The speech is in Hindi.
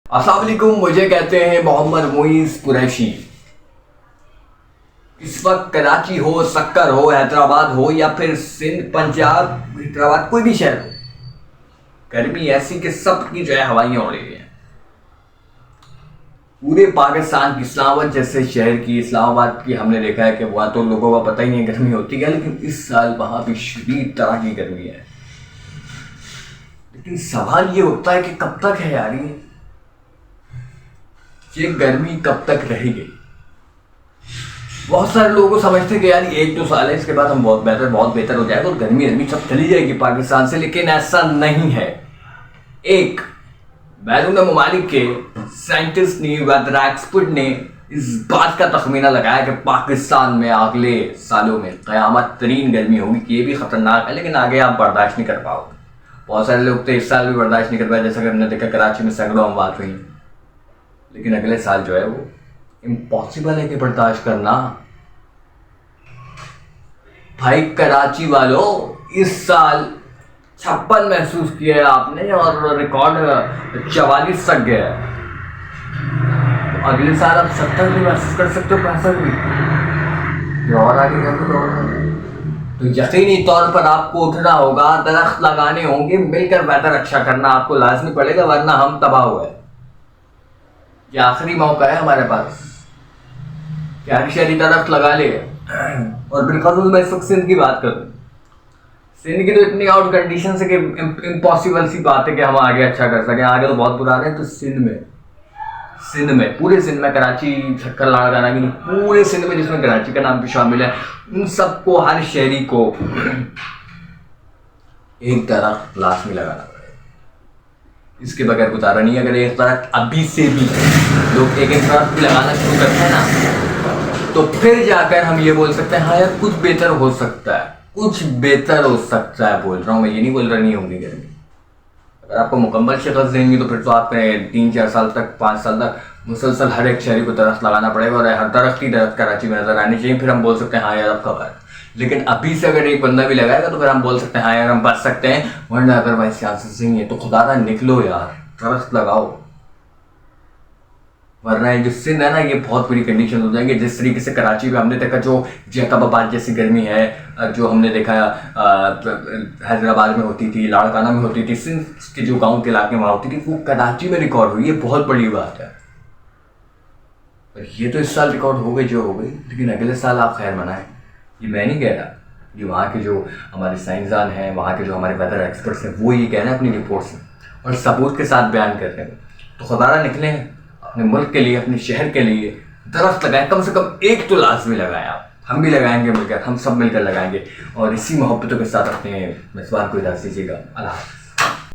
अस्सलाम वालेकुम। मुझे कहते हैं मोहम्मद मुईज़ कुरैशी। इस वक्त कराची हो, सक्कर हो, हैदराबाद हो या फिर सिंध, पंजाब, हैदराबाद, कोई भी शहर हो, गर्मी ऐसी कि सबकी जो है हवाइयाँ उड़ रही हैं। पूरे पाकिस्तान की इस्लामाबाद जैसे शहर की, इस्लामाबाद की हमने देखा है कि वहाँ तो लोगों का पता ही नहीं गर्मी होती है, लेकिन इस साल वहाँ भी शदीद तरह की गर्मी है। लेकिन सवाल ये उठता है कि कब तक है यार ये गर्मी कब तक रहेगी। बहुत सारे लोगों को समझते हैं कि यार 1-2 साल है, इसके बाद हम बहुत बेहतर हो जाएगा और गर्मी सब चली जाएगी पाकिस्तान से, लेकिन ऐसा नहीं है। एक बैरून ममालिक के साइंटिस्ट ने, वेदर एक्सपर्ट ने इस बात का तखमीना लगाया कि पाकिस्तान में अगले सालों में क़यामत तरीन गर्मी होगी, कि ये भी ख़तरनाक है, लेकिन आगे आप बर्दाश्त नहीं कर पाओगे। बहुत सारे लोग तो इस साल भी बर्दाश्त नहीं कर पाए, जैसा कि हमने देखा कराची में सैकड़ों अमवात हुई, लेकिन अगले साल जो है वो इम्पॉसिबल है कि बर्दाश्त करना। भाई कराची वालों, इस साल 56 महसूस किया है आपने और रिकॉर्ड 44 तक गया है। तो अगले साल आप 70 भी महसूस कर सकते हो, 65 भी, और आगे तो यकीनी तौर पर आपको उठना होगा, दरख्त लगाने होंगे, मिलकर बेहतर अच्छा करना आपको लाजमी पड़ेगा, वरना हम तबाह हुए। ये आखिरी मौका है हमारे पास कि हर शहरी दरख्त लगा ले। और बिलखसूस मैं इस वक्त सिंध की बात करूँ, सिंध की तो इतनी आउट कंडीशन है कि इम्पॉसिबल सी बात है कि हम आगे अच्छा कर सकें। आगे तो बहुत बुरा है। तो सिंध में पूरे सिंध में, कराची शक्कर लगाना भी नहीं, पूरे सिंध में जिसमें कराची का नाम भी शामिल है, उन सबको, हर शहरी को एक दरख्त लाजमी लगाना पड़ेगा। इसके बगैर गुजारा नहीं। अगर एक दरख्त अभी से भी लोग एक दरख्त भी लगाना शुरू करते हैं ना, तो फिर जाकर हम ये बोल सकते हैं हाँ यार कुछ बेहतर हो सकता है, कुछ बेहतर हो सकता है। बोल रहा हूँ मैं, ये नहीं बोल रहा नहीं होगी गर्मी। अगर आपको मुकम्मल शिकस्त देंगी तो फिर तो आपने 3-4 साल तक, 5 साल तक मुसलसल हर एक शहरी को दरख्त लगाना पड़ेगा और हर दरख्त की दरख्त कराची में नजर आनी चाहिए। फिर हम बोल सकते हैं हाँ यार अब खबर है। लेकिन अभी से अगर एक बंदा भी लगाएगा तो फिर हम बोल सकते हैं हाँ यार हम बच सकते हैं, वरना अगर भाई चांसेस नहीं है तो खुदा ना निकलो यार, दरख्त लगाओ। वरना ये जो सिंध है ना, ये बहुत बुरी कंडीशन हो जाएंगे। जिस तरीके से कराची में हमने देखा जो जैकबाबाद जैसी गर्मी है, जो हमने देखा हैदराबाद में होती थी, लाड़काना में होती थी, सिंध के जो गाँव के इलाके में होती थी, वो कराची में रिकॉर्ड हुई। ये बहुत बड़ी बात है। ये तो इस साल रिकॉर्ड हो गई जो हो गई, लेकिन अगले साल आप खैर मनाएं। ये मैं नहीं कह रहा, ये वहाँ के जो हमारे साइंसदान हैं, वहाँ के जो हमारे वेदर एक्सपर्ट्स हैं, वो ये कह रहे हैं अपनी रिपोर्ट से और सबूत के साथ बयान कर रहे हैं। तो खुदारा निकलें, अपने मुल्क के लिए, अपने शहर के लिए दरख्त लगाएं, कम से कम एक तो लाजमी लगाएं आप। हम भी लगाएंगे मिलकर, हम सब मिलकर लगाएंगे। और इसी मोहब्बतों के साथ अपने मेज़बान को इजाज़त दीजिएगा। अल्लाह हाफ़िज़।